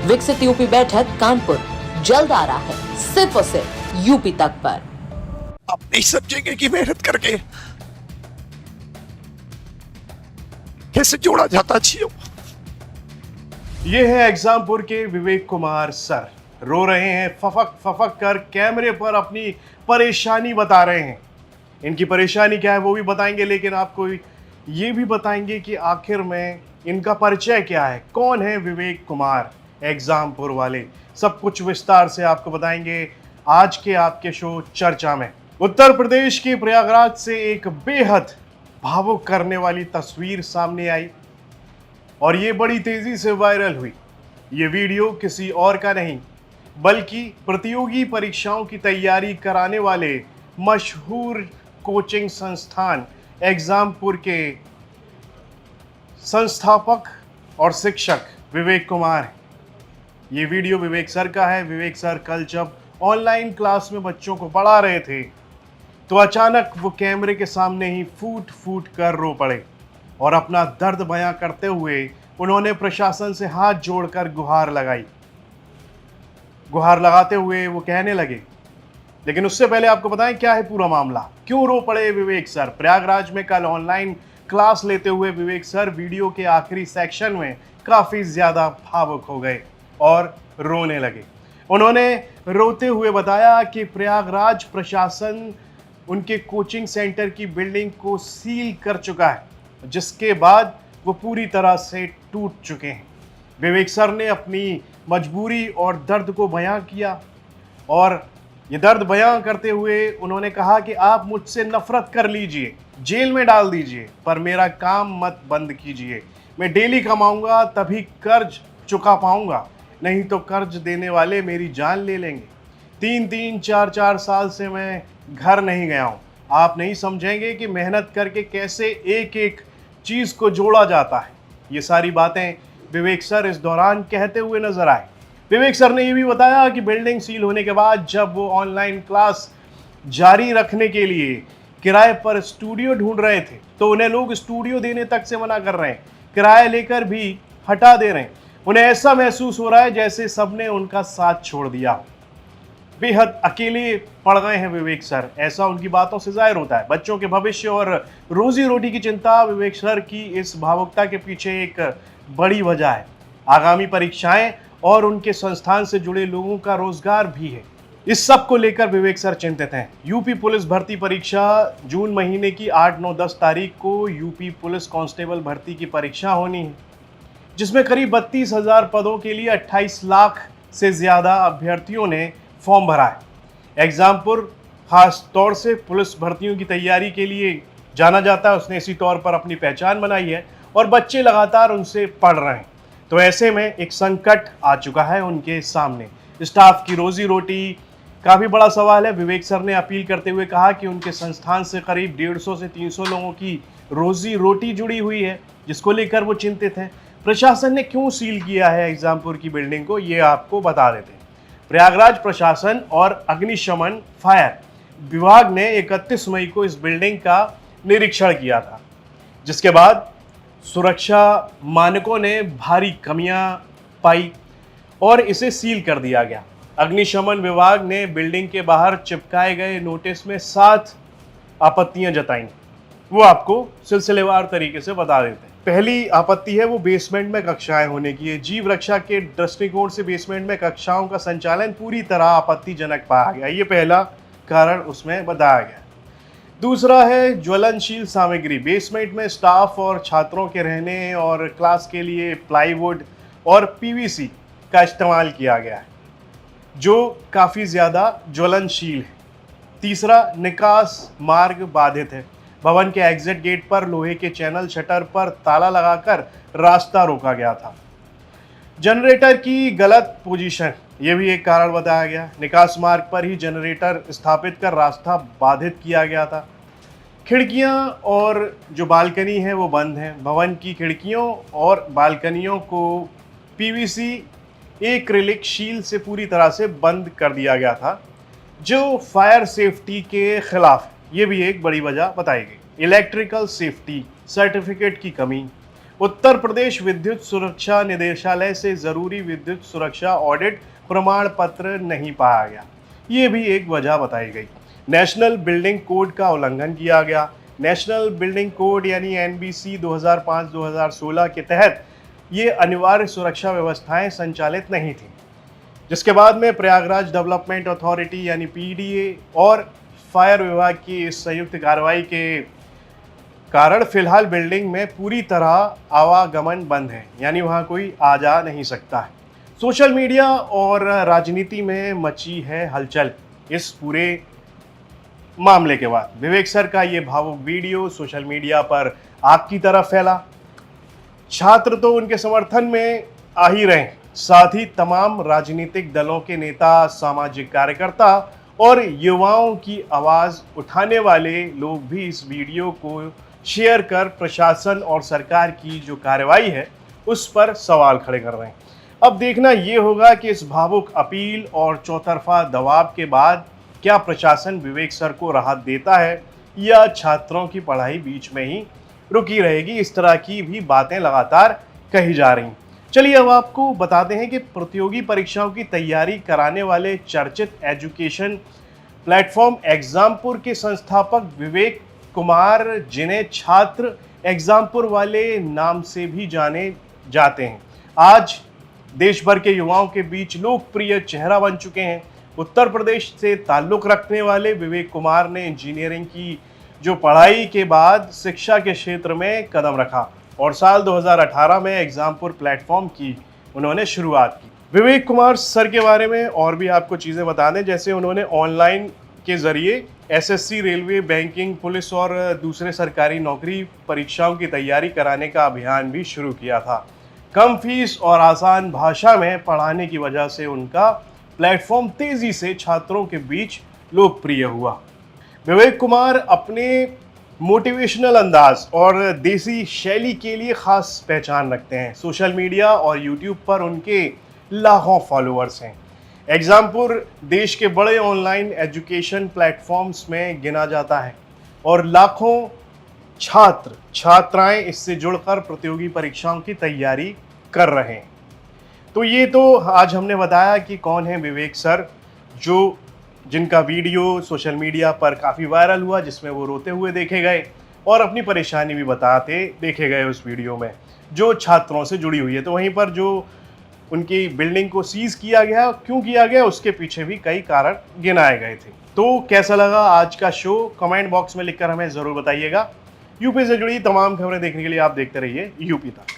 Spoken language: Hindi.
विकसित यूपी बैठक कानपुर जल्द आ रहा है सिर्फ और सिर्फ यूपी तक पर। आप नहीं समझेंगे कि मेहनत करके कैसे जोड़ा जाता छियो। ये है एग्जामपुर के विवेक कुमार सर, रो रहे हैं, फफक फफक कर कैमरे पर अपनी परेशानी बता रहे हैं। इनकी परेशानी क्या है वो भी बताएंगे, लेकिन आपको ये भी बताएंगे कि आखिर में इनका परिचय क्या है, कौन है विवेक कुमार एग्जामपुर वाले। सब कुछ विस्तार से आपको बताएंगे आज के आपके शो चर्चा में। उत्तर प्रदेश के प्रयागराज से एक बेहद भावुक करने वाली तस्वीर सामने आई और ये बड़ी तेजी से वायरल हुई। ये वीडियो किसी और का नहीं बल्कि प्रतियोगी परीक्षाओं की तैयारी कराने वाले मशहूर कोचिंग संस्थान एग्जामपुर के संस्थापक और शिक्षक विवेक कुमार हैं। ये वीडियो विवेक सर का है। विवेक सर कल जब ऑनलाइन क्लास में बच्चों को पढ़ा रहे थे तो अचानक वो कैमरे के सामने ही फूट फूट कर रो पड़े और अपना दर्द बयां करते हुए उन्होंने प्रशासन से हाथ जोड़कर गुहार लगाई। गुहार लगाते हुए वो कहने लगे, लेकिन उससे पहले आपको बताएं क्या है पूरा मामला, क्यों रो पड़े विवेक सर। प्रयागराज में कल ऑनलाइन क्लास लेते हुए विवेक सर वीडियो के आखिरी सेक्शन में काफ़ी ज़्यादा भावुक हो गए और रोने लगे। उन्होंने रोते हुए बताया कि प्रयागराज प्रशासन उनके कोचिंग सेंटर की बिल्डिंग को सील कर चुका है, जिसके बाद वो पूरी तरह से टूट चुके हैं। विवेक सर ने अपनी मजबूरी और दर्द को बयां किया और ये दर्द बयां करते हुए उन्होंने कहा कि आप मुझसे नफरत कर लीजिए, जेल में डाल दीजिए, पर मेरा काम मत बंद कीजिए। मैं डेली कमाऊंगा तभी कर्ज चुका पाऊंगा, नहीं तो कर्ज देने वाले मेरी जान ले लेंगे। 3-3, 4-4 साल से मैं घर नहीं गया हूँ। आप नहीं समझेंगे कि मेहनत करके कैसे एक एक चीज़ को जोड़ा जाता है। ये सारी बातें विवेक सर इस दौरान कहते हुए नजर आए। विवेक सर ने ये भी बताया कि बिल्डिंग सील होने के बाद जब वो ऑनलाइन क्लास जारी रखने के लिए किराए पर स्टूडियो ढूंढ रहे थे तो उन्हें लोग स्टूडियो देने तक से मना कर रहे हैं, किराया लेकर भी हटा दे रहे हैं। उन्हें ऐसा महसूस हो रहा है जैसे सबने उनका साथ छोड़ दिया। बेहद अकेले पड़ गए हैं विवेक सर, ऐसा उनकी बातों से जाहिर होता है। बच्चों के भविष्य और रोजी रोटी की चिंता विवेक सर की इस भावुकता के पीछे एक बड़ी वजह है। आगामी परीक्षाएं और उनके संस्थान से जुड़े लोगों का रोजगार भी है। इस सब को लेकर विवेक सर चिंतित हैं। यूपी पुलिस भर्ती परीक्षा जून महीने की 8, 9, 10 तारीख को यूपी पुलिस कांस्टेबल भर्ती की परीक्षा होनी है, जिसमें करीब 32,000 पदों के लिए 28 लाख से ज़्यादा अभ्यर्थियों ने फॉर्म भरा है। एग्जामपुर खास तौर से पुलिस भर्तियों की तैयारी के लिए जाना जाता है। उसने इसी तौर पर अपनी पहचान बनाई है और बच्चे लगातार उनसे पढ़ रहे हैं। तो ऐसे में एक संकट आ चुका है उनके सामने। स्टाफ की रोजी रोटी का भी बड़ा सवाल है। विवेक सर ने अपील करते हुए कहा कि उनके संस्थान से करीब 150 से 300 लोगों की रोजी रोटी जुड़ी हुई है, जिसको लेकर वो चिंतित हैं। प्रशासन ने क्यों सील किया है एग्जामपुर की बिल्डिंग को, ये आपको बता देते हैं। प्रयागराज प्रशासन और अग्निशमन फायर विभाग ने 31 मई को इस बिल्डिंग का निरीक्षण किया था, जिसके बाद सुरक्षा मानकों ने भारी कमियां पाई और इसे सील कर दिया गया। अग्निशमन विभाग ने बिल्डिंग के बाहर चिपकाए गए नोटिस में 7 आपत्तियां जताई। वो आपको सिलसिलेवार तरीके से बता देते हैं। पहली आपत्ति है वो बेसमेंट में कक्षाएं होने की है। जीव रक्षा के दृष्टिकोण से बेसमेंट में कक्षाओं का संचालन पूरी तरह आपत्तिजनक पाया गया। ये पहला कारण उसमें बताया गया। दूसरा है ज्वलनशील सामग्री। बेसमेंट में स्टाफ और छात्रों के रहने और क्लास के लिए प्लाईवुड और पीवीसी का इस्तेमाल किया गया है, जो काफ़ी ज़्यादा ज्वलनशील है। तीसरा, निकास मार्ग बाधित है। भवन के एग्जिट गेट पर लोहे के चैनल शटर पर ताला लगाकर रास्ता रोका गया था। जनरेटर की गलत पोजीशन, ये भी एक कारण बताया गया। निकास मार्ग पर ही जनरेटर स्थापित कर रास्ता बाधित किया गया था। खिड़कियां और जो बालकनी है वो बंद हैं। भवन की खिड़कियों और बालकनियों को पीवीसी एक्रिलिक शील से पूरी तरह से बंद कर दिया गया था, जो फायर सेफ्टी के खिलाफ, ये भी एक बड़ी वजह बताई गई। इलेक्ट्रिकल सेफ्टी सर्टिफिकेट की कमी, उत्तर प्रदेश विद्युत सुरक्षा निदेशालय से जरूरी विद्युत सुरक्षा ऑडिट प्रमाण पत्र नहीं पाया गया, ये भी एक वजह बताई गई। नेशनल बिल्डिंग कोड का उल्लंघन किया गया। नेशनल बिल्डिंग कोड यानी एनबीसी 2005-2016 के तहत ये अनिवार्य सुरक्षा व्यवस्थाएं संचालित नहीं थी, जिसके बाद में प्रयागराज डेवलपमेंट अथॉरिटी यानी पीडीए और फायर विभाग की इस संयुक्त कार्रवाई के कारण फिलहाल बिल्डिंग में पूरी तरह आवागमन बंद है, यानी वहाँ कोई आ जा नहीं सकता है। सोशल मीडिया और राजनीति में मची है हलचल। इस पूरे मामले के बाद विवेक सर का ये भावुक वीडियो सोशल मीडिया पर आग की तरह फैला। छात्र तो उनके समर्थन में आ ही रहे, साथ ही तमाम राजनीतिक दलों के नेता, सामाजिक कार्यकर्ता और युवाओं की आवाज उठाने वाले लोग भी इस वीडियो को शेयर कर प्रशासन और सरकार की जो कार्रवाई है उस पर सवाल खड़े कर रहे हैं। अब देखना ये होगा कि इस भावुक अपील और चौतरफा दबाव के बाद क्या प्रशासन विवेक सर को राहत देता है या छात्रों की पढ़ाई बीच में ही रुकी रहेगी। इस तरह की भी बातें लगातार कही जा रही। चलिए अब आपको बताते हैं कि प्रतियोगी परीक्षाओं की तैयारी कराने वाले चर्चित एजुकेशन प्लेटफॉर्म एग्जामपुर के संस्थापक विवेक कुमार, जिन्हें छात्र एग्जामपुर वाले नाम से भी जाने जाते हैं, आज देश भर के युवाओं के बीच लोकप्रिय चेहरा बन चुके हैं। उत्तर प्रदेश से ताल्लुक रखने वाले विवेक कुमार ने इंजीनियरिंग की जो पढ़ाई के बाद शिक्षा के क्षेत्र में कदम रखा और साल 2018 में एग्जामपुर प्लेटफॉर्म की उन्होंने शुरुआत की। विवेक कुमार सर के बारे में और भी आपको चीज़ें बता दें, जैसे उन्होंने ऑनलाइन के ज़रिए एसएससी, रेलवे, बैंकिंग, पुलिस और दूसरे सरकारी नौकरी परीक्षाओं की तैयारी कराने का अभियान भी शुरू किया था। कम फीस और आसान भाषा में पढ़ाने की वजह से उनका प्लेटफॉर्म तेज़ी से छात्रों के बीच लोकप्रिय हुआ। विवेक कुमार अपने मोटिवेशनल अंदाज और देसी शैली के लिए खास पहचान रखते हैं। सोशल मीडिया और यूट्यूब पर उनके लाखों फॉलोअर्स हैं। एग्जामपुर देश के बड़े ऑनलाइन एजुकेशन प्लेटफॉर्म्स में गिना जाता है और लाखों छात्र छात्राएं इससे जुड़कर प्रतियोगी परीक्षाओं की तैयारी कर रहे हैं। तो ये तो आज हमने बताया कि कौन है विवेक सर, जिनका वीडियो सोशल मीडिया पर काफ़ी वायरल हुआ, जिसमें वो रोते हुए देखे गए और अपनी परेशानी भी बताते देखे गए उस वीडियो में, जो छात्रों से जुड़ी हुई है। तो वहीं पर जो उनकी बिल्डिंग को सीज किया गया, क्यों किया गया, उसके पीछे भी कई कारण गिनाए गए थे। तो कैसा लगा आज का शो, कमेंट बॉक्स में लिखकर हमें ज़रूर बताइएगा। यूपी से जुड़ी तमाम खबरें देखने के लिए आप देखते रहिए यूपी तक।